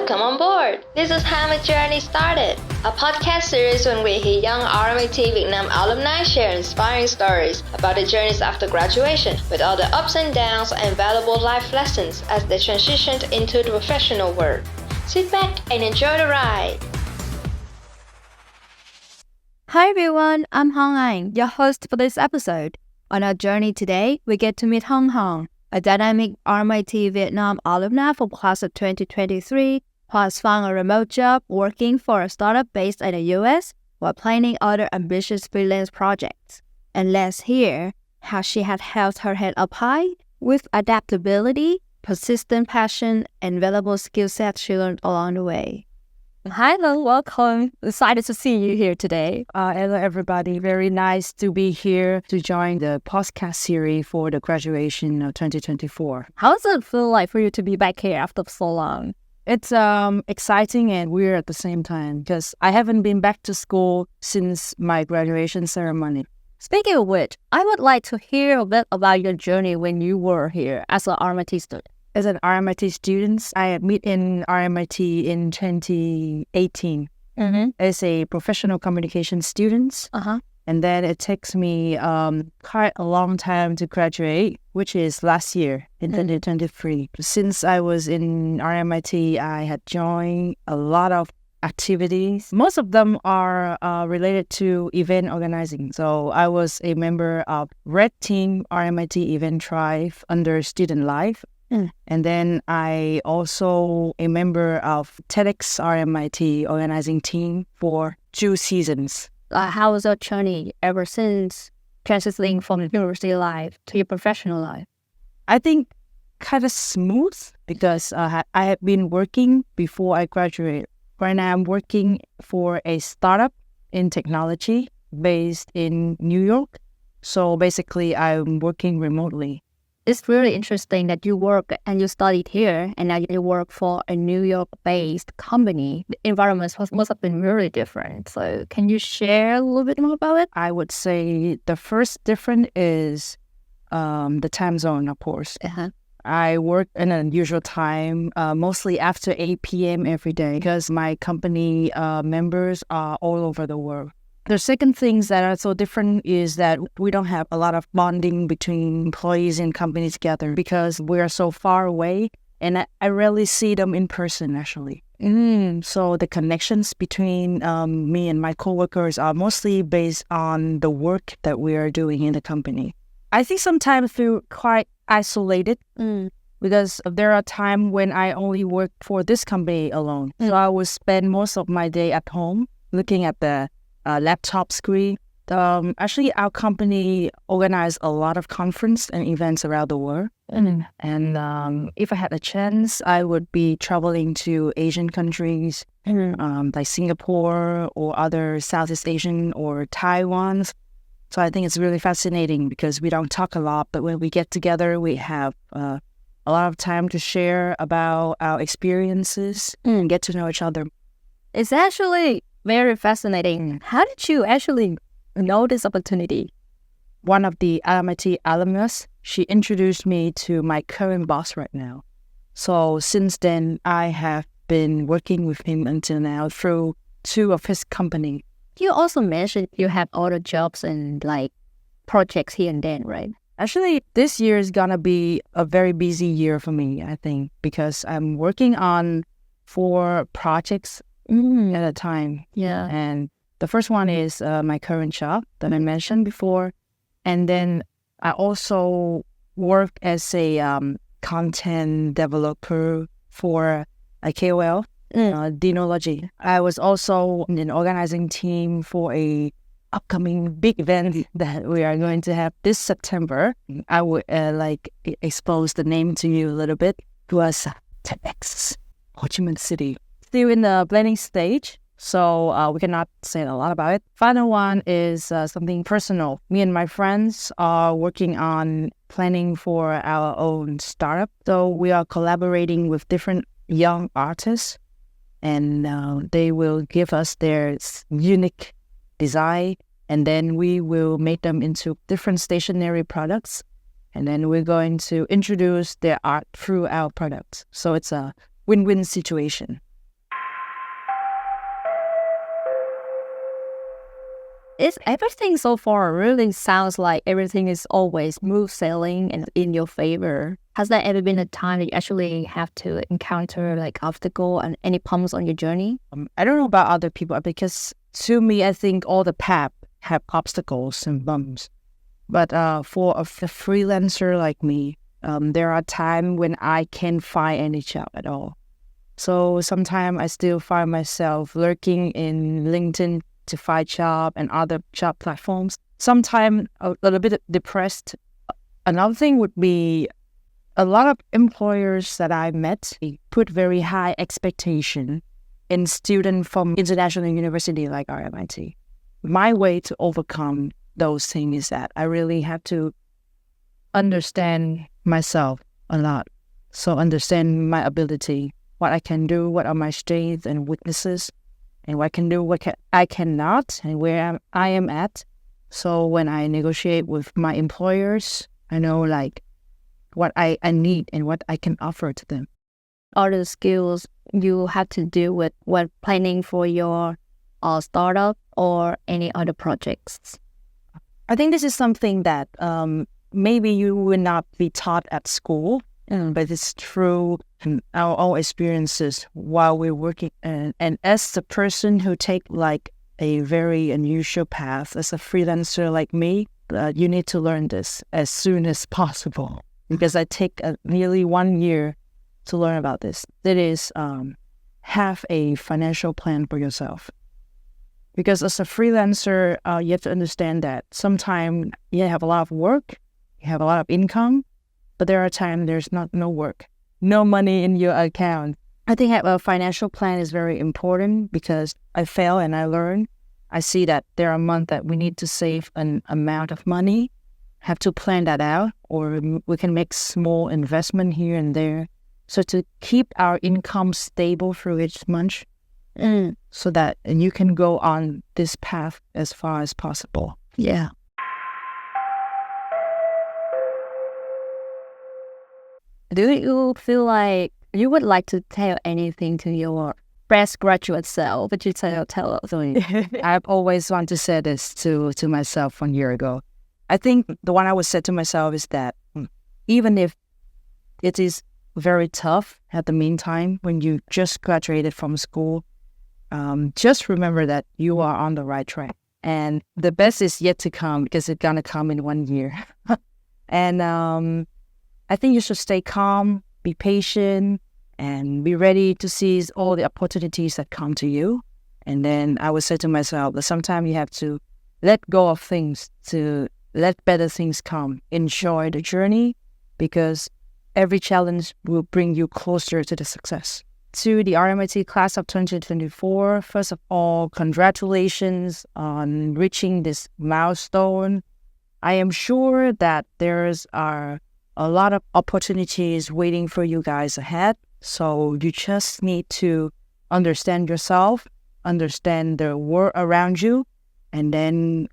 Welcome on board! This is how my journey started, a podcast series when we hear young RMIT Vietnam alumni share inspiring stories about their journeys after graduation, with all the ups and downs and valuable life lessons as they transitioned into the professional world. Sit back and enjoy the ride! Hi everyone, I'm Hong Anh, your host for this episode. On our journey today, we get to meet Hong Hong, a dynamic RMIT Vietnam alumni from class of 2023 who has found a remote job working for a startup based in the US while planning other ambitious freelance projects. And let's hear how she had held her head up high with adaptability, persistent passion, and valuable skill sets she learned along the way. Hi, Long. Welcome. Excited to see you here today. Hello, everybody. Very nice to be here to join the podcast series for the graduation of 2024. How does it feel like for you to be back here after so long? It's exciting and weird at the same time because I haven't been back to school since my graduation ceremony. Speaking of which, I would like to hear a bit about your journey when you were here as an RMIT student. As an RMIT student, I met in RMIT in 2018 as a professional communication student. And then it takes me quite a long time to graduate, which is last year in 2023. Since I was in RMIT, I had joined a lot of activities. Most of them are related to event organizing. So I was a member of Red Team RMIT Event Tribe under Student Life. And then I also a member of TEDx RMIT organizing team for 2 seasons. How was your journey ever since transitioning from university life to your professional life? I think kind of smooth because I had been working before I graduated. Right now I'm working for a startup in technology based in New York. So basically I'm working remotely. It's really interesting that you work and you studied here and now you work for a New York-based company. The environment must have been really different. So can you share a little bit more about it? I would say the first difference is the time zone, of course. I work in an unusual time, mostly after 8 p.m. every day because my company members are all over the world. The second things that are so different is that we don't have a lot of bonding between employees and companies together because we are so far away and I rarely see them in person actually. So the connections between me and my coworkers are mostly based on the work that we are doing in the company. I think sometimes I feel quite isolated because there are times when I only work for this company alone. So I will spend most of my day at home looking at the laptop screen. Actually, our company organized a lot of conference and events around the world. And if I had a chance, I would be traveling to Asian countries like Singapore or other Southeast Asian or Taiwan. So I think it's really fascinating because we don't talk a lot, but when we get together, we have a lot of time to share about our experiences and get to know each other. It's actually very fascinating. How did you actually know this opportunity? One of the RMIT alumnus, she introduced me to my current boss right now. So since then, I have been working with him until now through 2 of his company. You also mentioned you have other jobs and like projects here and then, right? Actually, this year is gonna be a very busy year for me, I think, because I'm working on 4 projects at a time. Yeah. And the first one is my current job that I mentioned before. And then I also work as a content developer for a KOL, Denology. I was also in an organizing team for a upcoming big event that we are going to have this September. I would expose the name to you a little bit. It was TEDx, Ho Chi Minh City. Still in the planning stage, so we cannot say a lot about it. Final one is something personal. Me and my friends are working on planning for our own startup. So we are collaborating with different young artists, and they will give us their unique design, and then we will make them into different stationery products, and then we're going to introduce their art through our products. So it's a win-win situation. It's everything so far really sounds like everything is always smooth sailing and in your favor. Has there ever been a time that you actually have to encounter like obstacle and any bumps on your journey? I don't know about other people because to me, I think all the paths have obstacles and bumps. But for a freelancer like me, there are times when I can't find any job at all. So sometimes I still find myself lurking in LinkedIn to find job and other job platforms. Sometimes a little bit depressed. Another thing would be a lot of employers that I met put very high expectation in students from international university like RMIT. My way to overcome those things is that I really have to understand myself a lot. So understand my ability, what I can do, what are my strengths and weaknesses, and what I can do, I cannot, and where I am at. So when I negotiate with my employers, I know like what I need and what I can offer to them. Are the skills you have to do with when planning for your startup or any other projects? I think this is something that maybe you will not be taught at school, but it's through our own experiences while we're working. And as the person who take like a very unusual path, as a freelancer like me, you need to learn this as soon as possible. Because I take nearly 1 year to learn about this. That is, have a financial plan for yourself. Because as a freelancer, you have to understand that sometimes you have a lot of work, you have a lot of income, but there are times there's no work, no money in your account. I think a financial plan is very important because I fail and I learn. I see that there are months that we need to save an amount of money, have to plan that out, or we can make small investment here and there. So to keep our income stable through each month, so that you can go on this path as far as possible. Yeah. Do you feel like you would like to tell anything to your fresh graduate self? Would you tell us? I've always wanted to say this to myself 1 year ago. I think the one I would say to myself is that even if it is very tough at the meantime, when you just graduated from school, just remember that you are on the right track. And the best is yet to come because it's going to come in 1 year. And I think you should stay calm, be patient, and be ready to seize all the opportunities that come to you. And then I would say to myself that sometimes you have to let go of things to let better things come. Enjoy the journey because every challenge will bring you closer to the success. To the RMIT class of 2024, first of all, congratulations on reaching this milestone. I am sure that there's a lot of opportunities waiting for you guys ahead. So you just need to understand yourself, understand the world around you, and then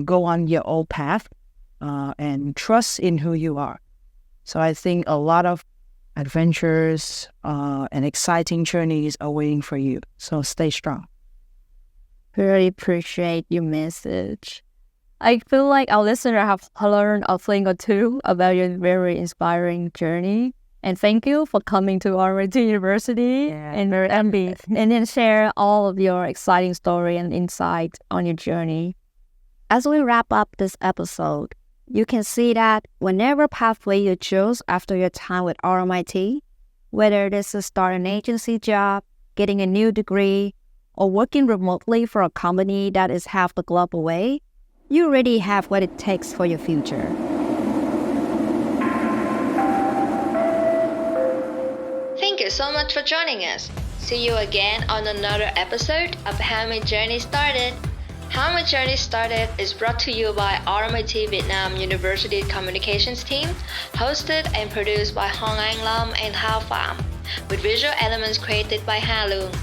go on your own path and trust in who you are. So I think a lot of adventures and exciting journeys are waiting for you. So stay strong. Really appreciate your message. I feel like our listeners have learned a thing or two about your very inspiring journey. And thank you for coming to RMIT University and then share all of your exciting story and insight on your journey. As we wrap up this episode, you can see that whenever pathway you choose after your time with RMIT, whether it is to start an agency job, getting a new degree, or working remotely for a company that is half the globe away, you already have what it takes for your future. Thank you so much for joining us. See you again on another episode of How My Journey Started. How My Journey Started is brought to you by RMIT Vietnam University Communications Team, hosted and produced by Hong Anh Lam and Hao Pham, with visual elements created by Ha Loong.